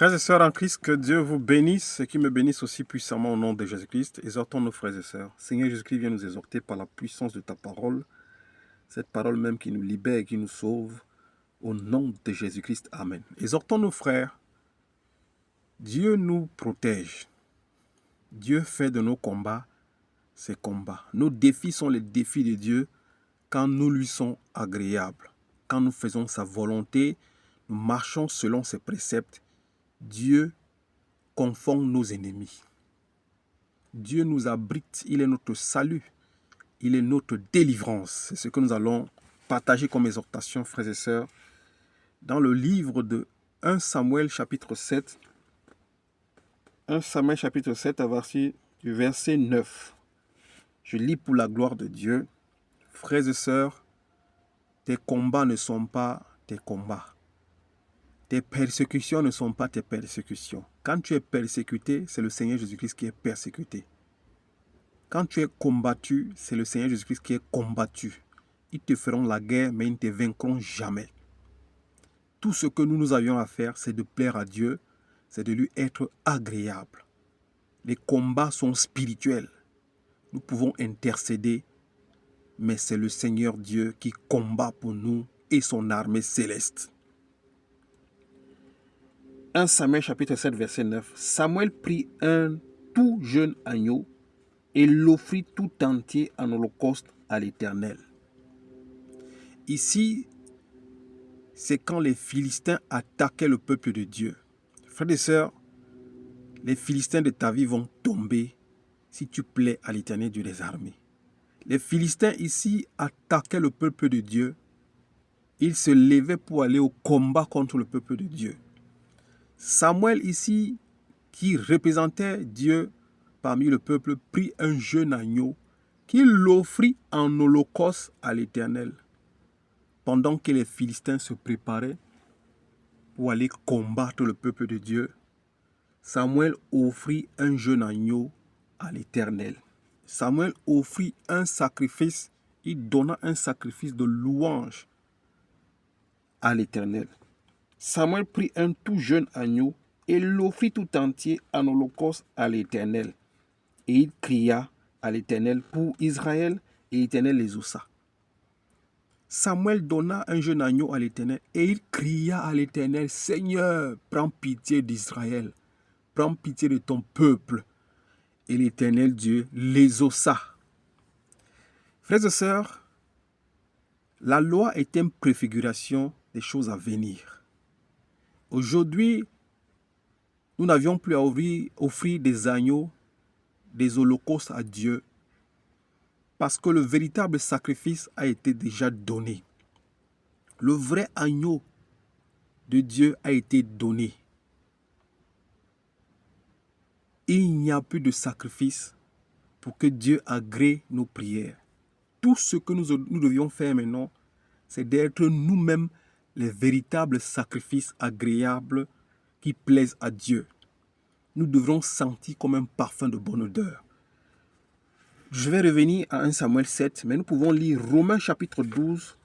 Frères et sœurs en Christ, que Dieu vous bénisse et qu'il me bénisse aussi puissamment au nom de Jésus-Christ. Exhortons nos frères et sœurs. Seigneur Jésus-Christ, viens nous exhorter par la puissance de ta parole, cette parole même qui nous libère et qui nous sauve. Au nom de Jésus-Christ, Amen. Exhortons nos frères. Dieu nous protège. Dieu fait de nos combats ses combats. Nos défis sont les défis de Dieu quand nous lui sommes agréables. Quand nous faisons sa volonté, nous marchons selon ses préceptes. Dieu confond nos ennemis. Dieu nous abrite, il est notre salut, il est notre délivrance. C'est ce que nous allons partager comme exhortation, frères et sœurs, dans le livre de 1 Samuel chapitre 7. 1 Samuel chapitre 7 à partir du verset 9. Je lis pour la gloire de Dieu. Frères et sœurs, tes combats ne sont pas tes combats. Tes persécutions ne sont pas tes persécutions. Quand tu es persécuté, c'est le Seigneur Jésus-Christ qui est persécuté. Quand tu es combattu, c'est le Seigneur Jésus-Christ qui est combattu. Ils te feront la guerre, mais ils ne te vaincront jamais. Tout ce que nous avions à faire, c'est de plaire à Dieu, c'est de lui être agréable. Les combats sont spirituels. Nous pouvons intercéder, mais c'est le Seigneur Dieu qui combat pour nous et son armée céleste. 1 Samuel chapitre 7 verset 9. Samuel prit un tout jeune agneau et l'offrit tout entier en holocauste à l'Éternel. Ici, c'est quand les Philistins attaquaient le peuple de Dieu. Frères et sœurs, les Philistins de ta vie vont tomber si tu plais à l'Éternel Dieu des armées. Les Philistins ici attaquaient le peuple de Dieu. Ils se levaient pour aller au combat contre le peuple de Dieu. Samuel ici, qui représentait Dieu parmi le peuple, prit un jeune agneau qu'il l'offrit en holocauste à l'Éternel. Pendant que les Philistins se préparaient pour aller combattre le peuple de Dieu, Samuel offrit un jeune agneau à l'Éternel. Samuel offrit un sacrifice, il donna un sacrifice de louange à l'Éternel. Samuel prit un tout jeune agneau et l'offrit tout entier en holocauste à l'Éternel. Et il cria à l'Éternel pour Israël, et l'Éternel les exauça. Samuel donna un jeune agneau à l'Éternel et il cria à l'Éternel, Seigneur, prends pitié d'Israël, prends pitié de ton peuple. Et l'Éternel Dieu les exauça. Frères et sœurs, la loi est une préfiguration des choses à venir. Aujourd'hui, nous n'avions plus à offrir des agneaux, des holocaustes à Dieu, parce que le véritable sacrifice a été déjà donné. Le vrai agneau de Dieu a été donné. Il n'y a plus de sacrifice pour que Dieu agrée nos prières. Tout ce que nous devions faire maintenant, c'est d'être nous-mêmes les véritables sacrifices agréables qui plaisent à Dieu. Nous devrons sentir comme un parfum de bonne odeur. Je vais revenir à 1 Samuel 7, mais nous pouvons lire Romains chapitre 12.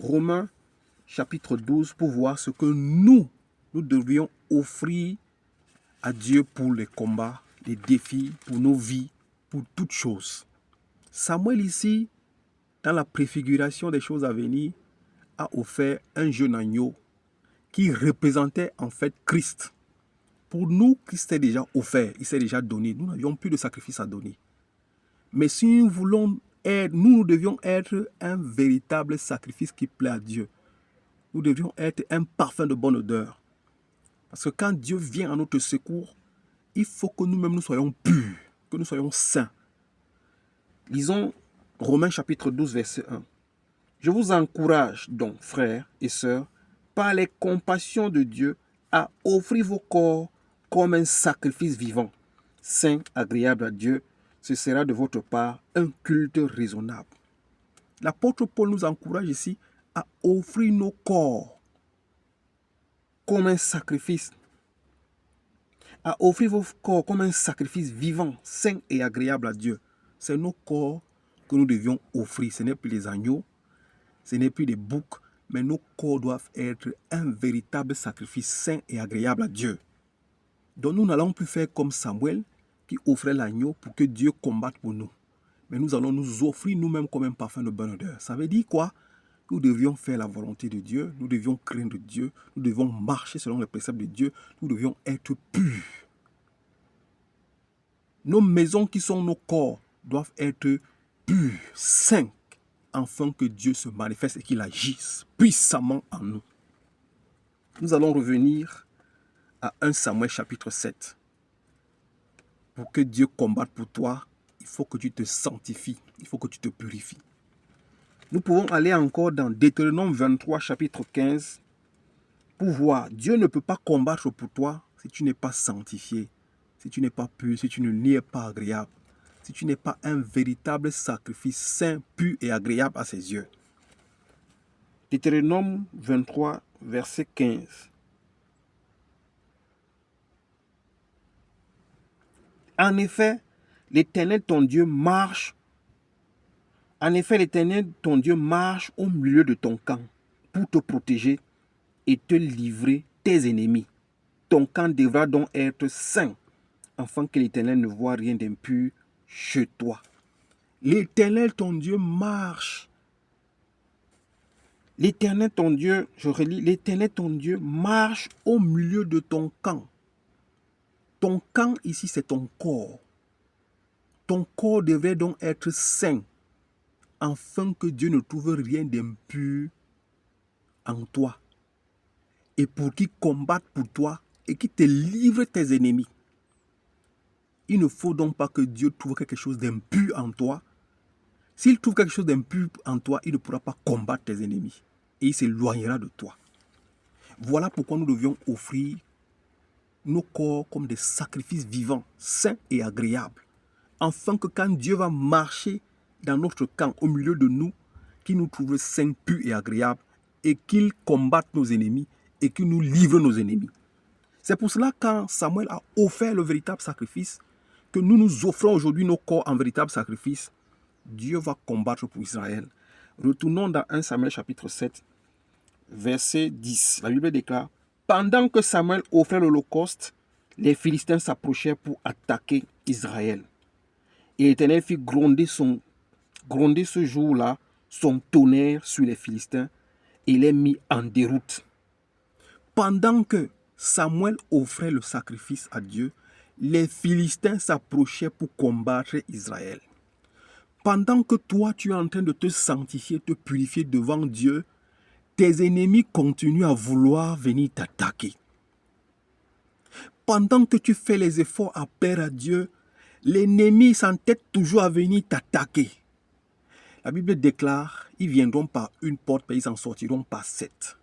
Romains chapitre 12 pour voir ce que nous devions offrir à Dieu pour les combats, les défis, pour nos vies, pour toutes choses. Samuel ici, dans la préfiguration des choses à venir, a offert un jeune agneau qui représentait en fait Christ. Pour nous, Christ est déjà offert, il s'est déjà donné. Nous n'avions plus de sacrifice à donner. Mais si nous voulons être, nous devions être un véritable sacrifice qui plaît à Dieu. Nous devions être un parfum de bonne odeur. Parce que quand Dieu vient à notre secours, il faut que nous-mêmes nous soyons purs, que nous soyons saints. Lisons Romains chapitre 12, verset 1. Je vous encourage donc, frères et sœurs, par les compassions de Dieu, à offrir vos corps comme un sacrifice vivant, saint, agréable à Dieu. Ce sera de votre part un culte raisonnable. L'apôtre Paul nous encourage ici à offrir nos corps comme un sacrifice. À offrir vos corps comme un sacrifice vivant, saint et agréable à Dieu. C'est nos corps que nous devions offrir. Ce n'est plus les agneaux, ce n'est plus des boucs, mais nos corps doivent être un véritable sacrifice saint et agréable à Dieu. Donc nous n'allons plus faire comme Samuel qui offrait l'agneau pour que Dieu combatte pour nous. Mais nous allons nous offrir nous-mêmes comme un parfum de bonne odeur. Ça veut dire quoi? Nous devions faire la volonté de Dieu, nous devions craindre Dieu, nous devions marcher selon les préceptes de Dieu, nous devions être purs. Nos maisons qui sont nos corps doivent être purs, saints, afin que Dieu se manifeste et qu'il agisse puissamment en nous. Nous allons revenir à 1 Samuel chapitre 7. Pour que Dieu combatte pour toi, il faut que tu te sanctifies, il faut que tu te purifies. Nous pouvons aller encore dans Deutéronome 23 chapitre 15 pour voir. Dieu ne peut pas combattre pour toi si tu n'es pas sanctifié, si tu n'es pas pur, si tu n'y es pas agréable, si tu n'es pas un véritable sacrifice saint, pur et agréable à ses yeux. Deutéronome 23, verset 15. En effet, l'Éternel ton Dieu marche au milieu de ton camp pour te protéger et te livrer tes ennemis. Ton camp devra donc être saint, afin que l'Éternel ne voie rien d'impur chez toi. L'Éternel ton Dieu marche. L'Éternel ton Dieu, je relis, l'Éternel ton Dieu marche au milieu de ton camp. Ton camp ici, c'est ton corps. Ton corps devrait donc être saint, afin que Dieu ne trouve rien d'impur en toi. Et pour qu'il combatte pour toi et qu'il te livre tes ennemis. Il ne faut donc pas que Dieu trouve quelque chose d'impur en toi. S'il trouve quelque chose d'impur en toi, il ne pourra pas combattre tes ennemis. Et il s'éloignera de toi. Voilà pourquoi nous devions offrir nos corps comme des sacrifices vivants, sains et agréables. Afin que quand Dieu va marcher dans notre camp, au milieu de nous, qu'il nous trouve saints, purs et agréables, et qu'il combatte nos ennemis, et qu'il nous livre nos ennemis. C'est pour cela que quand Samuel a offert le véritable sacrifice, que nous nous offrons aujourd'hui nos corps en véritable sacrifice, Dieu va combattre pour Israël. Retournons dans 1 Samuel chapitre 7, verset 10. La Bible déclare: pendant que Samuel offrait l'holocauste, les Philistins s'approchèrent pour attaquer Israël. Et l'Éternel fit gronder ce jour-là son tonnerre sur les Philistins et les mit en déroute. Pendant que Samuel offrait le sacrifice à Dieu, les Philistins s'approchaient pour combattre Israël. Pendant que toi, tu es en train de te sanctifier, te purifier devant Dieu, tes ennemis continuent à vouloir venir t'attaquer. Pendant que tu fais les efforts à plaire à Dieu, l'ennemi s'entête toujours à venir t'attaquer. La Bible déclare, ils viendront par une porte, mais ils en sortiront par 7.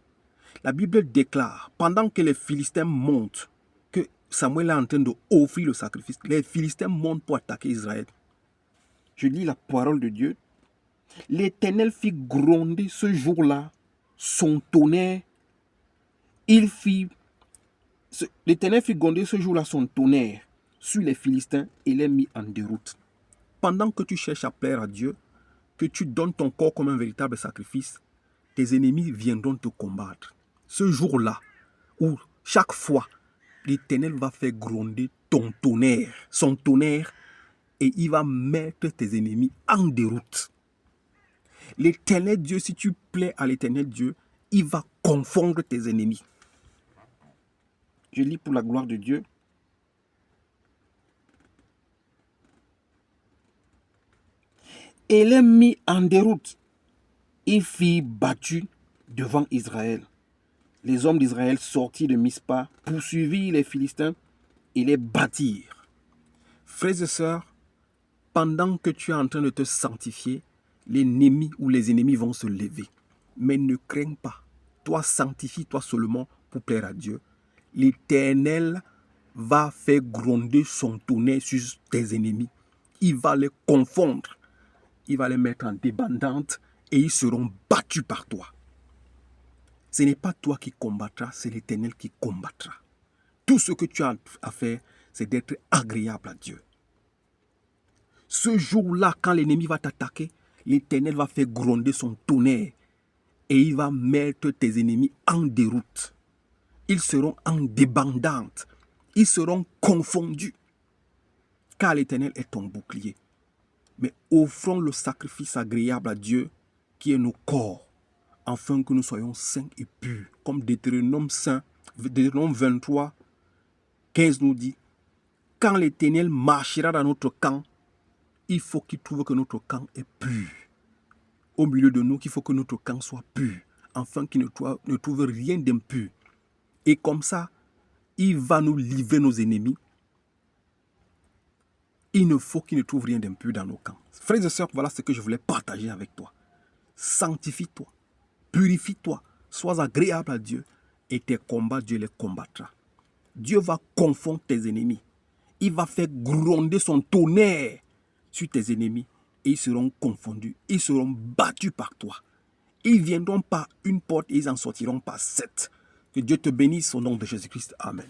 La Bible déclare, pendant que les Philistins montent, que Samuel est en train d'offrir le sacrifice, les Philistins montent pour attaquer Israël. Je lis la parole de Dieu. L'Éternel fit gronder ce jour-là son tonnerre. L'Éternel fit gronder ce jour-là son tonnerre sur les Philistins et les mit en déroute. Pendant que tu cherches à plaire à Dieu, que tu donnes ton corps comme un véritable sacrifice, tes ennemis viendront te combattre. Ce jour-là, où chaque fois, l'Éternel va faire gronder son tonnerre, et il va mettre tes ennemis en déroute. L'Éternel Dieu, si tu plais à l'Éternel Dieu, il va confondre tes ennemis. Je lis pour la gloire de Dieu. Et les mit en déroute. Ils furent battus devant Israël. Les hommes d'Israël sortis de Mispa poursuivirent les Philistins et les battirent. Frères et sœurs, pendant que tu es en train de te sanctifier, l'ennemi ou les ennemis vont se lever. Mais ne crains pas. Toi, sanctifie-toi seulement pour plaire à Dieu. L'Éternel va faire gronder son tonnerre sur tes ennemis. Il va les confondre. Il va les mettre en débandante et ils seront battus par toi. Ce n'est pas toi qui combattras, c'est l'Éternel qui combattra. Tout ce que tu as à faire, c'est d'être agréable à Dieu. Ce jour-là, quand l'ennemi va t'attaquer, l'Éternel va faire gronder son tonnerre et il va mettre tes ennemis en déroute. Ils seront en débandante. ils seront confondus, car l'Éternel est ton bouclier. Mais offrons le sacrifice agréable à Dieu, qui est nos corps, afin que nous soyons saints et purs. Comme Deutéronome 23, 15 nous dit, quand l'Éternel marchera dans notre camp, il faut qu'il trouve que notre camp est pur. Au milieu de nous, qu'il faut que notre camp soit pur, afin qu'il ne trouve rien d'impur. Et comme ça, il va nous livrer nos ennemis. Il ne faut qu'il ne trouve rien d'impur dans nos camps. Frères et sœurs, voilà ce que je voulais partager avec toi. Sanctifie-toi, purifie-toi, sois agréable à Dieu et tes combats, Dieu les combattra. Dieu va confondre tes ennemis. Il va faire gronder son tonnerre sur tes ennemis et ils seront confondus, ils seront battus par toi. Ils viendront par une porte et ils en sortiront par 7. Que Dieu te bénisse au nom de Jésus-Christ. Amen.